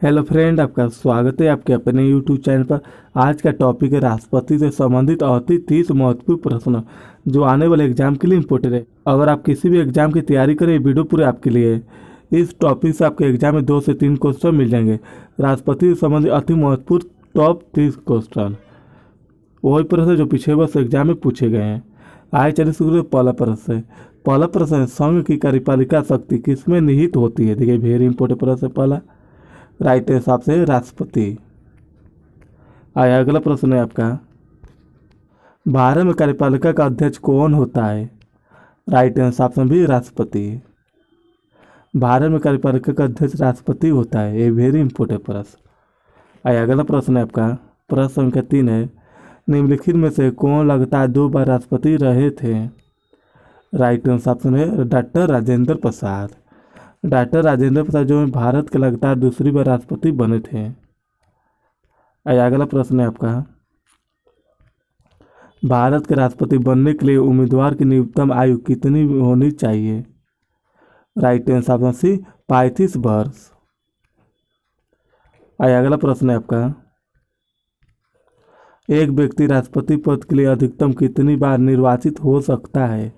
Hello friend, आपका स्वागत है आपके अपने यूट्यूब चैनल पर। आज का टॉपिक है राष्ट्रपति से संबंधित अति 30 महत्वपूर्ण प्रश्न जो आने वाले एग्जाम के लिए इम्पोर्टेंट है। अगर आप किसी भी एग्जाम की तैयारी करें, ये वीडियो पूरे आपके लिए है। इस टॉपिक से आपके एग्जाम में 2 से 3 क्वेश्चन मिल जाएंगे। राष्ट्रपति से संबंधित अति महत्वपूर्ण टॉप 30 क्वेश्चन, वही प्रश्न जो पिछले वर्ष एग्जाम में पूछे गए हैं। आइए चलिए शुरू करें पहला प्रश्न से। पहला प्रश्न है, संघ की कार्यपालिका शक्ति किसमें निहित होती है? देखिए, वेरी इंपॉर्टेंट प्रश्न है पहला। राइट हिसाब से राष्ट्रपति। आया अगला प्रश्न है आपका, भारत में कार्यपालिका का अध्यक्ष कौन होता है? राइट हिसाब से भी राष्ट्रपति। भारत में कार्यपालिका का अध्यक्ष राष्ट्रपति होता है, ये वेरी इंपॉर्टेंट प्रश्न। आया अगला प्रश्न है आपका, प्रश्न संख्या 3 है, निम्नलिखित में से कौन लगातार 2 बार राष्ट्रपति रहे थे? राइट हिसाब से है डॉक्टर राजेंद्र प्रसाद। डॉक्टर राजेंद्र प्रसाद जो है भारत के लगातार दूसरी बार राष्ट्रपति बने थे। अगला प्रश्न है आपका, भारत के राष्ट्रपति बनने के लिए उम्मीदवार की न्यूनतम आयु कितनी होनी चाहिए? राइट आंसर सी 35 वर्ष। अगला प्रश्न है आपका, एक व्यक्ति राष्ट्रपति पद के लिए अधिकतम कितनी बार निर्वाचित हो सकता है?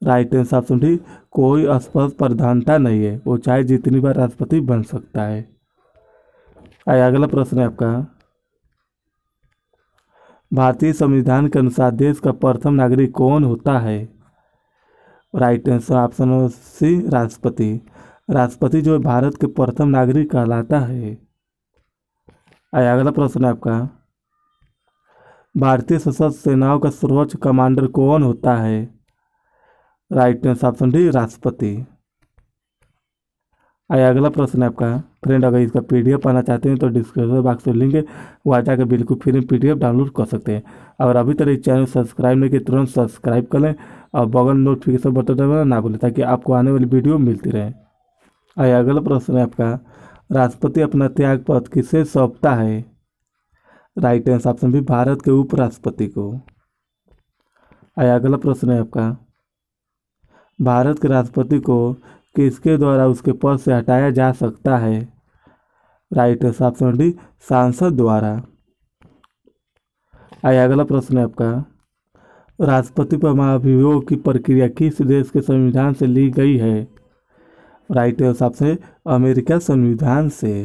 राइट आंसर ऑप्शन डी, कोई स्पष्ट प्रावधानता नहीं है, वो चाहे जितनी बार राष्ट्रपति बन सकता है। अगला प्रश्न है आपका, भारतीय संविधान के अनुसार देश का प्रथम नागरिक कौन होता है? राइट आंसर ऑप्शन सी राष्ट्रपति। राष्ट्रपति जो है भारत के प्रथम नागरिक कहलाता है। अगला प्रश्न है आपका, भारतीय सशस्त्र सेनाओं का सर्वोच्च कमांडर कौन होता है? राइट आंसर ऑप्शन डी राष्ट्रपति। अगला प्रश्न है आपका, फ्रेंड अगर इसका पीडीएफ पाना चाहते हैं तो डिस्क्रिप्शन बॉक्स में लिंक है, वहाँ जाकर बिल्कुल फ्री में पीडीएफ डाउनलोड कर सकते हैं। अगर अभी तक इस चैनल सब्सक्राइब नहीं किए तुरंत सब्सक्राइब कर लें और बगल नोटिफिकेशन बटन दबाना ना भूलें ताकि आपको आने वाली वीडियो मिलती रहे। अगला प्रश्न है आपका, राष्ट्रपति अपना त्याग पत्र किसे सौंपता है? राइट आंसर ऑप्शन भी भारत के उपराष्ट्रपति को। अगला प्रश्न है आपका, भारत के राष्ट्रपति को किसके द्वारा उसके पद से हटाया जा सकता है? राइट आंसर ऑप्शन डी सांसद द्वारा। अगला प्रश्न है आपका, राष्ट्रपति पर महाभियोग की प्रक्रिया किस देश के संविधान से ली गई है? राइट आंसर ऑप्शन अमेरिका संविधान से।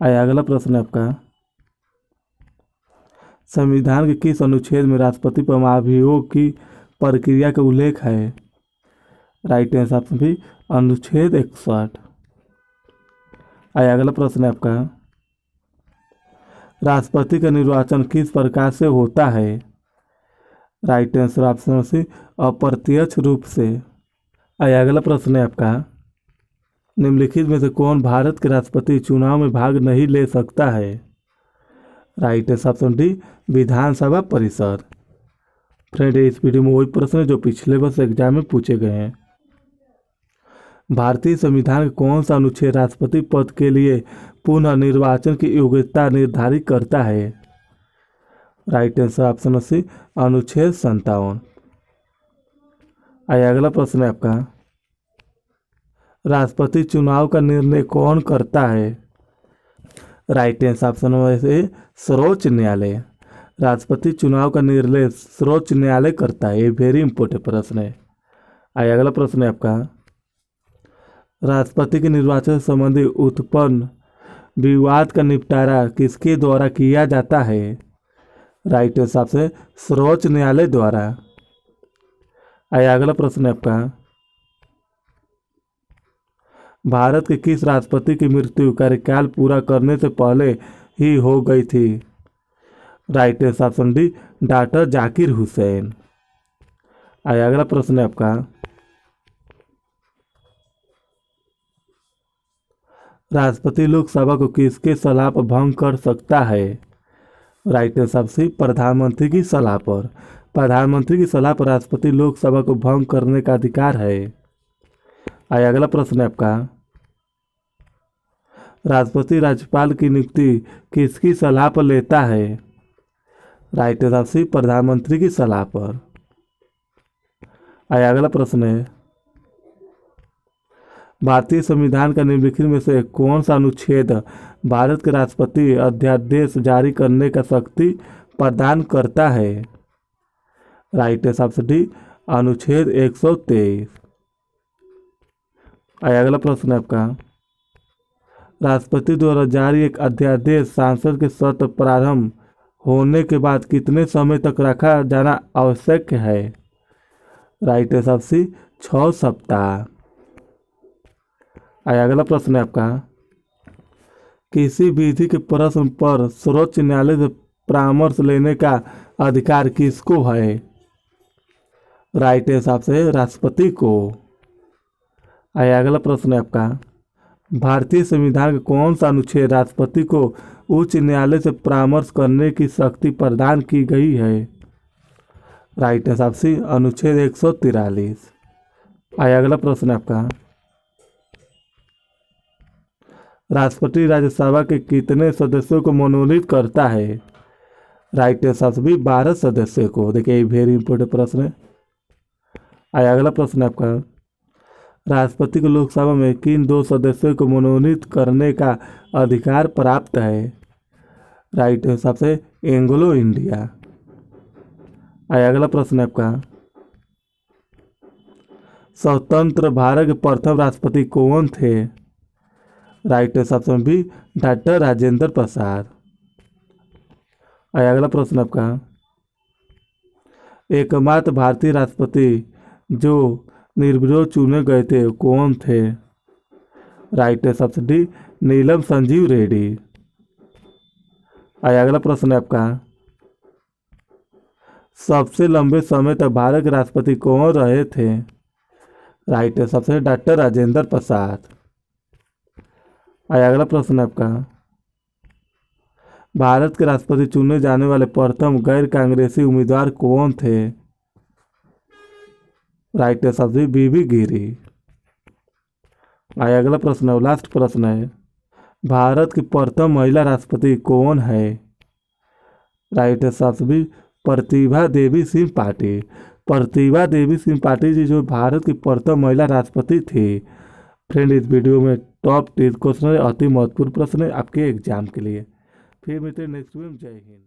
अगला प्रश्न है आपका, संविधान के किस अनुच्छेद में राष्ट्रपति पर महाभियोग की प्रक्रिया का उल्लेख है? राइट आंसर ऑप्शन भी अनुच्छेद 61। अगला प्रश्न है आपका, राष्ट्रपति का निर्वाचन किस प्रकार से होता है? राइट आंसर ऑप्शन सी अप्रत्यक्ष रूप से। अगला प्रश्न है आपका, निम्नलिखित में से कौन भारत के राष्ट्रपति चुनाव में भाग नहीं ले सकता है? राइट आंसर ऑप्शन डी विधानसभा परिषद। फ्रेंड इस वीडियो में वही प्रश्न है जो पिछले वर्ष एग्जाम में पूछे गए हैं। भारतीय संविधान का कौन सा अनुच्छेद राष्ट्रपति पद के लिए पुनः निर्वाचन की योग्यता निर्धारित करता है? राइट आंसर ऑप्शन सी अनुच्छेद 57। अगला प्रश्न है आपका, राष्ट्रपति चुनाव का निर्णय कौन करता है? राइट आंसर ऑप्शन से सर्वोच्च न्यायालय। राष्ट्रपति चुनाव का निर्णय सर्वोच्च न्यायालय करता है, ये वेरी इंपॉर्टेंट प्रश्न है। अगला प्रश्न है आपका, राष्ट्रपति के निर्वाचन संबंधी उत्पन्न विवाद का निपटारा किसके द्वारा किया जाता है? राइट आंसर से सर्वोच्च न्यायालय द्वारा। अगला प्रश्न है आपका, भारत के किस राष्ट्रपति की मृत्यु कार्यकाल पूरा करने से पहले ही हो गई थी? Right answer option D doctor Zakir Hussain. अगला प्रश्न है आपका, राष्ट्रपति लोकसभा को किसके सलाह पर भंग कर सकता है? राइट आंसर सी प्रधानमंत्री की सलाह पर। प्रधानमंत्री की सलाह पर राष्ट्रपति लोकसभा को भंग करने का अधिकार है। अगला प्रश्न है आपका, राष्ट्रपति राज्यपाल की नियुक्ति किसकी सलाह पर लेता है? राइट आंसर सी प्रधानमंत्री की सलाह पर। अगला प्रश्न है, भारतीय संविधान का निम्नलिखित में से कौन सा अनुच्छेद भारत के राष्ट्रपति अध्यादेश जारी करने का शक्ति प्रदान करता है? राइट है ऑप्शन डी, अनुच्छेद 123। अगला प्रश्न है आपका, राष्ट्रपति द्वारा जारी एक अध्यादेश सांसद के सत्र प्रारंभ होने के बाद कितने समय तक रखा जाना आवश्यक है? राइट है ऑप्शन 6 सप्ताह। अगला प्रश्न है आपका, किसी विधि के प्रश्न पर सर्वोच्च न्यायालय से परामर्श लेने का अधिकार किसको है? राइट है ऑप्शन राष्ट्रपति को। अगला प्रश्न है आपका, भारतीय संविधान का कौन सा अनुच्छेद राष्ट्रपति को उच्च न्यायालय से परामर्श करने की शक्ति प्रदान की गई है? राइट है ऑप्शन अनुच्छेद 143। अगला प्रश्न है आपका, राष्ट्रपति राज्यसभा के कितने सदस्यों को मनोनीत करता है? राइट है ऑप्शन 12 सदस्यों को। देखिए ये वेरी इंपॉर्टेंट प्रश्न है। अगला प्रश्न है आपका, राष्ट्रपति को लोकसभा में किन 2 सदस्यों को मनोनीत करने का अधिकार प्राप्त है? राइट है ऑप्शन एंग्लो इंडिया। अगला प्रश्न है आपका, स्वतंत्र भारत के प्रथम राष्ट्रपति कौन थे? राइट है option B, doctor Rajendra Prasad. अगला प्रश्न आपका, एकमात्र भारतीय राष्ट्रपति जो निर्विरोध चुने गए थे कौन थे? राइट है ऑप्शन डी, नीलम संजीव रेड्डी। अगला प्रश्न है आपका, सबसे लंबे समय तक भारत के राष्ट्रपति कौन रहे थे? राइट है ऑप्शन डॉक्टर राजेंद्र प्रसाद। अगला प्रश्न है आपका, भारत के राष्ट्रपति चुने जाने वाले प्रथम गैर कांग्रेसी उम्मीदवार कौन थे? राइट है ऑप्शन बीबी गिरी। अगला प्रश्न है, लास्ट प्रश्न है, भारत की प्रथम महिला राष्ट्रपति कौन है? राइट है ऑप्शन बी, प्रतिभा देवी सिंह पाटिल। प्रतिभा देवी सिंह पाटिल जी जो भारत की प्रथम महिला राष्ट्रपति थी। फ्रेंड इस वीडियो में टॉप 3 क्वेश्चन है, अति महत्वपूर्ण प्रश्न है आपके एग्जाम के लिए। फिर मिलते हैं नेक्स्ट वीडियो में। जय हिंद।